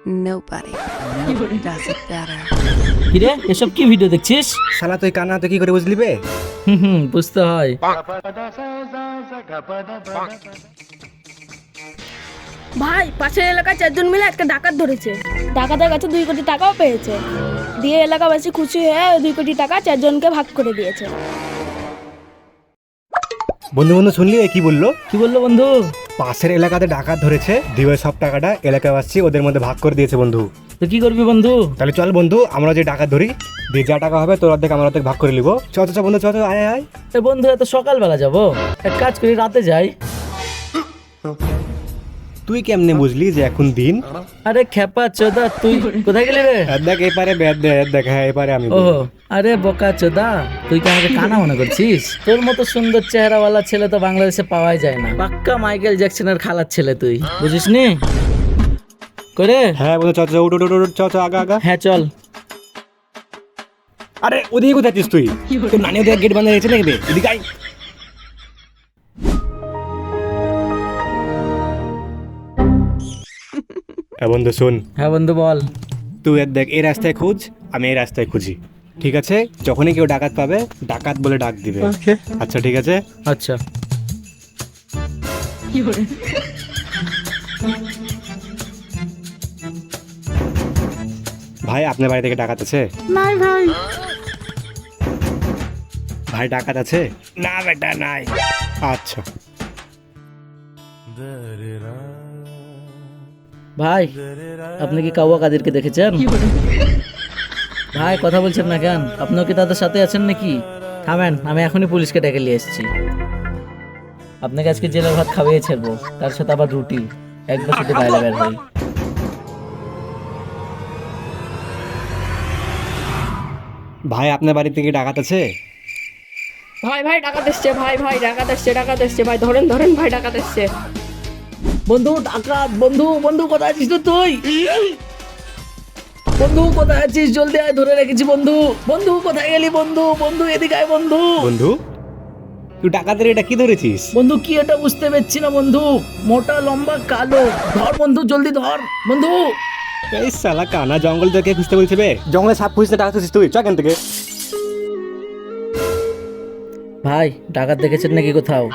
Nobody does it better. কিরে এসব কি ভিডিও দেখছিস? শালা তুই কানা তো কি করে বুঝলি বে? বুঝতে হয়। ভাই পাশের এলাকায় 4 জন মিলে একটা ডাকাত ধরেছে। ডাকাতের কাছে 2 কোটি টাকাও পেয়েছে। দিয়ে এলাকাবাসী খুশি হয়ে 2 কোটি টাকা 4 জনকে ভাগ করে দিয়েছে। বন্ধু বন্ধু শুনলি কি বললো? কি বললো বন্ধু? পাশের এলাকাতে ডাকাত ধরেছে, দিয়ে সব টাকাটা এলাকাবাসী ওদের মধ্যে ভাগ করে দিয়েছে বন্ধু। তো কি করবি বন্ধু? তাহলে চল বন্ধু, আমরা যে ডাকাত ধরি, দিয়ে যা টাকা হবে তোর অর্ধেক আমার অর্ধেক ভাগ করে নিবো। চ চ বন্ধু, চ আয় আয়। এ বন্ধু এত সকালবেলা যাবো? এক কাজ করি রাতে যাই। তুই কেমনে বুঝলি যে এখন দিন? আরে খেপা চোদা, তুই কোথায় গেলি রে? দেখ এপারে ব্যাদ দেখ, হ্যাঁ এপারে আমি। ও আরে বোকা চোদা, তুই কি আমাকে কানা মনে করছিস? তোর মতো সুন্দর চেহারাওয়ালা ছেলে তো বাংলাদেশে পাওয়াই যায় না। পাক্কা মাইকেল জ্যাকসনের খালার ছেলে তুই, বুঝিস নি করে? হ্যাঁ বন্ধু, চ উঠ উঠ উঠ, চ আগা আগা। হ্যাঁ চল। আরে ওদিকে কোথায় আছিস তুই? তোর নানি ওদের গেট বান্ধা রেখেছে নাকি বে? এদিকে আয়। হ্যাঁ বন্ধু শোন। হ্যাঁ বন্ধু বল। তুই দেখ এই রাস্তায় খুঁজ, আমি এই রাস্তায় খুঁজি, ঠিক আছে? যখনই কেউ ডাকাত পাবে ডাকাত বলে ডাক দিবে। আচ্ছা ঠিক আছে। আচ্ছা। ভাই আপনার বাড়ি থেকে ডাকাত আছে? নাই ভাই। ভাই ডাকাত আছে? না বেটা নাই। আচ্ছা ভাই আপনি কি কাউয়া কাদেরকে দেখেছেন? ভাই কথা বলছেন না কেন? আপনিও কি তাদের সাথে আছেন নাকি? থামেন, আমি এখনই পুলিশকে ডেকে নিয়ে এসেছি। আপনাকে আজকে জেলের ভাত খাওয়িয়ে ছাড়বো, তার সাথে আবার রুটি। একবার শুধু বাইরে বের হই। ভাই আপনার বাড়ি থেকে ডাকাত আছে? ভাই ডাকাত এসছে, ভাই ডাকাত এসছে ভাই, ধরেন ভাই ডাকাত এসছে। বন্ধু ডাকাত, বন্ধু কোথায় আছিস তো তুই? বন্ধু কোথায় আছিস? জলদি আয়, ধরে রেখেছি বন্ধু কোথায় গেলি বন্ধু এদিকে আয় বন্ধু। বন্ধু তুই ডাকাতের এটা কি ধরেছিস? বন্ধু কি এটা বুঝতে পারছি না বন্ধু, মোটা লম্বা কালো। ধর বন্ধু, জলদি ধর বন্ধু। এই শালা কানা জঙ্গল থেকে খুঁজতে বলছে বে? জঙ্গলে সাপ খুঁজতে ডাকাত আছিস তুই? চ এখান থেকে। ভাই ডাকাত দেখেছেন নাকি কোথাও?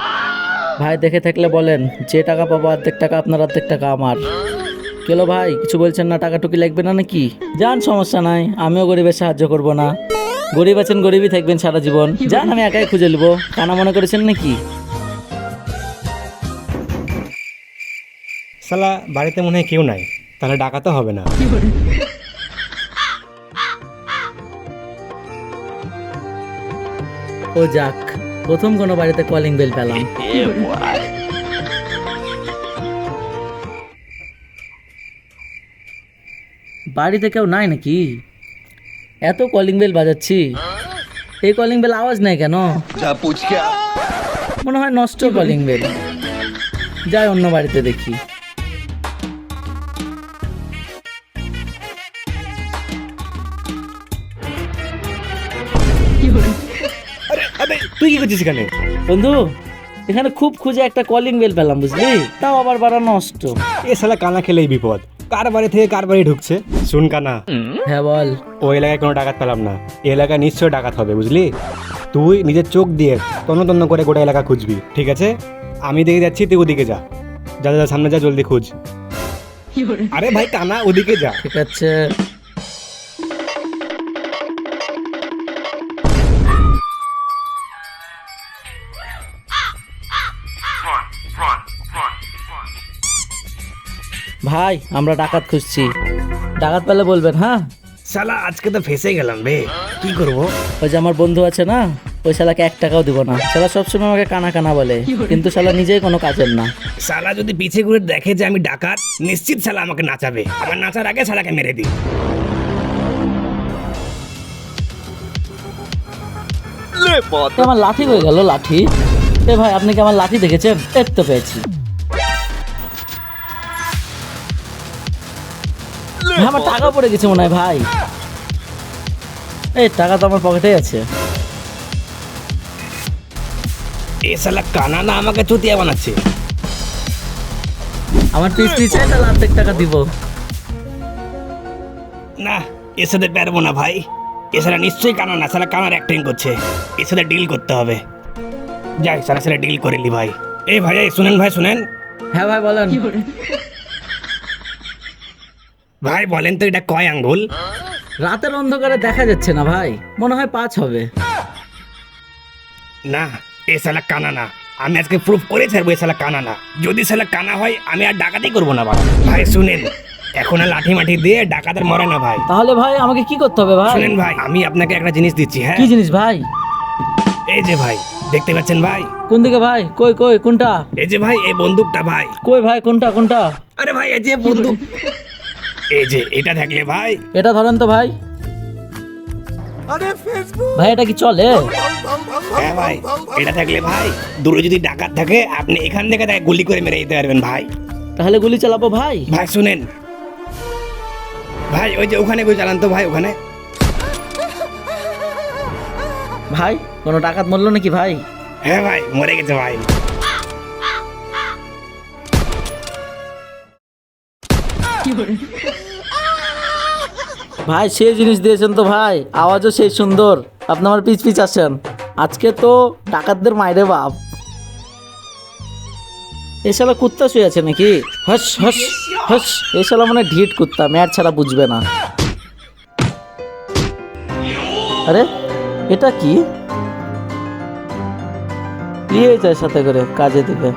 ভাই দেখে থাকলে বলেন, যে টাকা পাবো অর্ধেক টাকা আপনার, অর্ধেক টাকা আমার। কেলো ভাই কিছু বলছেন না? টাকা টুকি লাগবে না নাকি? যান, সমস্যা নাই, আমিও গরিবের সাহায্য করব না। গরিব আছেন, গরিবই থাকবেন সারা জীবন। যান, আমি একাই খুঁজে নেবো। কানা মনে করেছেন নাকি? শালা বাড়িতে মনে হয় কেউ নাই, তাহলে ডাকাত হবে না। ও যাক, প্রথম কোনো বাড়িতে কলিং বেল পেলাম। বাড়িতে কেউ নাই নাকি? এত কলিং বেল বাজাচ্ছি, এই কলিং বেল আওয়াজ নাই কেন? মনে হয় নষ্ট কলিং বেল। যাই অন্য বাড়িতে দেখি। আরে তুই কি করছিস এখানে? বন্ধু এখানে খুব খুঁজে একটা কলিং বেল পেলাম, বুঝলি? তাও আবার বাড়া নষ্ট। এ শালা কানা খেলেই বিপদ, কার বাড়ি থেকে কার বাড়ি ঢুকছে। শুন কানা, হ্যাঁ বল। ওই এলাকায় কোনো ডাকাত পেলাম না, এই এলাকায় নিশ্চয় ডাকাত হবে, বুঝলি? তুই নিজের চোখ দিয়ে তন্ন করে গোটা এলাকা খুঁজবি, ঠিক আছে? আমি দেখে যাচ্ছি, তুই ওদিকে যা। যা সামনে যা, জলদি খুঁজ। আরে ভাই কানা, ওদিকে যা। ঠিক আছে। ভাই আমরা ডাকাত খুঁজছি, ডাকাত পেলে বলবেন। হ্যাঁ শালা আজকে তো ফেসে গেলাম রে, কি করবো? ওই যে আমার বন্ধু আছে না, ওই শালাকে 1 টাকাও দিব না। শালা সবসময় আমাকে কানা কানা বলে, কিন্তু শালা নিজেই কোনো কাজের না। শালা যদি পিছে ঘুরে দেখে যে আমি ডাকাত, নিশ্চিত শালা আমাকে নাচাবে। আমার নাচার আগে শালাকে মেরে দিই। আমার লাঠি হয়ে গেল, লাঠি। এ ভাই আপনি কি আমার লাঠি দেখেছেন? এর তো পেয়েছি। আমার টাকা পড়ে গেছে মনে হয় ভাই। এই টাকা তো আমার পকেটেই আছে। এ শালা কানা না আমাকে চুতিয়া বানাচ্ছে। আমার পিস চাই, তাহলে অর্ধেক টাকা দিব। না এর সাথে পারবো না ভাই, এ সারা নিশ্চয়ই কানা না, সারা কানার অ্যাক্টিং করছে, এর সাথে ডিল করতে হবে। যাই সারা সারা ডিল করে নি ভাই। এই ভাই এই শুনেন ভাই শুনেন, হ্যাঁ ভাই বলেন। ভাই বলেন তো এটা কয় আঙ্গুল? রাতের অন্ধকারে দেখা যাচ্ছে না ভাই, মনে হয় 5 হবে। না এ সালা কানা না, আমি আজকে প্রুফ করে ছাড়বো এ সালা কানা না। যদি সালা কানা হয় আমি আর ডাকাতি করবো না ভাই। ভাই শুনেন, এখন আর লাঠি মাঠি দিয়ে ডাকাতের মরে না ভাই। তাহলে ভাই আমাকে কি করতে হবে ভাই? শুনেন ভাই, আমি আপনাকে একটা জিনিস দিচ্ছি। হ্যাঁ কি জিনিস ভাই? এই যে ভাই দেখতে পাচ্ছেন ভাই, কোন দিকে ভাই? কই কই কোনটা? এই যে ভাই এই বন্দুকটা ভাই। কই ভাই কোনটা কোনটা? আরে ভাই এই যে বন্দুক, এই যে এটা থাকলে ভাই। এটা ধরেন তো ভাই। ভাই এটা কি চলে? হ্যাঁ ভাই এটা থাকলে ভাই, দূরে যদি ডাকাত থাকে আপনি এখান থেকে তাকে গুলি করে মেরে দিতে পারবেন ভাই। তাহলে গুলি চালাবো ভাই? ভাই শুনেন ভাই, ওই যে ওখানে গুলি চালান তো ভাই, ওখানে। ভাই কোনো ডাকাত মরলো নাকি ভাই? হ্যাঁ ভাই মরে গেছে ভাই। ভাই সেই জিনিস দিয়েছেন তো ভাই, আওয়াজও সেই সুন্দর। আপনি আমার পিছ পিছ আসেন, আজকে তো ডাকাতদের মাইরে বাপ। এই শালা কুত্তা শুয়ে আছে নাকি? হস হস হস, এই শালা মানে ঢিট কুত্তা, ম্যাট ছাড়া বুঝবে না। আরে এটা কি? নিয়ে যায় সাথে করে কাজে দিবে।